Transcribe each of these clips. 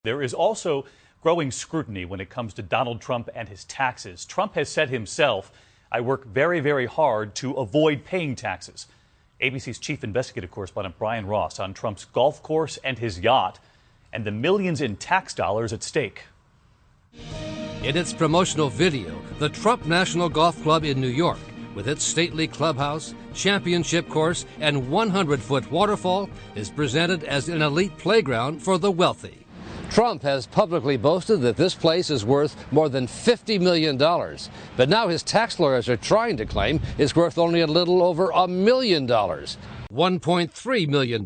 There is also growing scrutiny when it comes to Donald Trump and his taxes. Trump has said himself, "I work very, very hard to avoid paying taxes." ABC's chief investigative correspondent Brian Ross on Trump's golf course and his yacht and the millions in tax dollars at stake. In its promotional video, the Trump National Golf Club in New York, with its stately clubhouse, championship course, and 100-foot waterfall, is presented as an elite playground for the wealthy. Trump has publicly boasted that this place is worth more than $50 million. But now his tax lawyers are trying to claim it's worth only a little over $1 million. $1.3 million.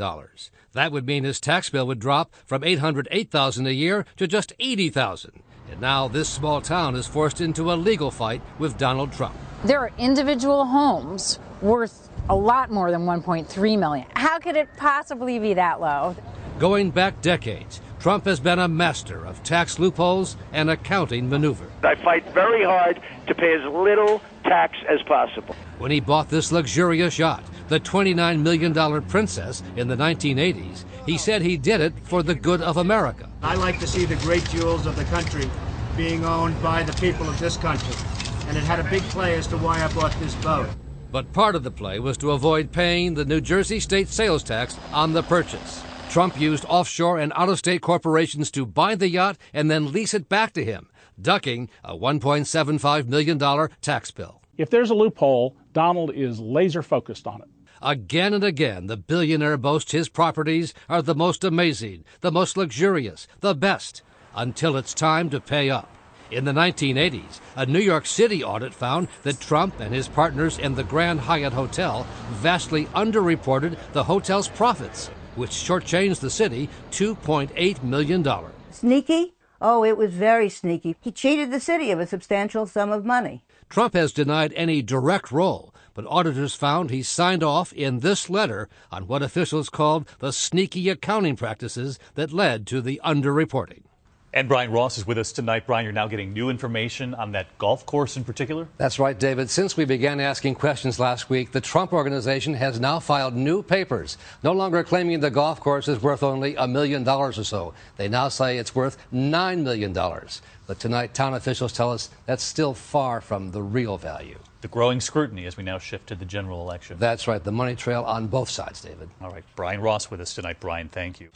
That would mean his tax bill would drop from $808,000 a year to just $80,000. And now this small town is forced into a legal fight with Donald Trump. There are individual homes worth a lot more than $1.3 million. How could it possibly be that low? Going back decades, Trump has been a master of tax loopholes and accounting maneuver. I fight very hard to pay as little tax as possible. When he bought this luxurious yacht, the $29 million Princess, in the 1980s, he said he did it for the good of America. I like to see the great jewels of the country being owned by the people of this country. And it had a big play as to why I bought this boat. But part of the play was to avoid paying the New Jersey state sales tax on the purchase. Trump used offshore and out-of-state corporations to buy the yacht and then lease it back to him, ducking a $1.75 million tax bill. If there's a loophole, Donald is laser focused on it. Again and again, the billionaire boasts his properties are the most amazing, the most luxurious, the best, until it's time to pay up. In the 1980s, a New York City audit found that Trump and his partners in the Grand Hyatt Hotel vastly underreported the hotel's profits, which shortchanged the city $2.8 million. Sneaky? Oh, it was very sneaky. He cheated the city of a substantial sum of money. Trump has denied any direct role, but auditors found he signed off in this letter on what officials called the sneaky accounting practices that led to the underreporting. And Brian Ross is with us tonight. Brian, you're now getting new information on that golf course in particular? That's right, David. Since we began asking questions last week, the Trump Organization has now filed new papers, no longer claiming the golf course is worth only $1 million or so. They now say it's worth $9 million. But tonight, town officials tell us that's still far from the real value. The growing scrutiny as we now shift to the general election. That's right. The money trail on both sides, David. All right. Brian Ross with us tonight. Brian, thank you.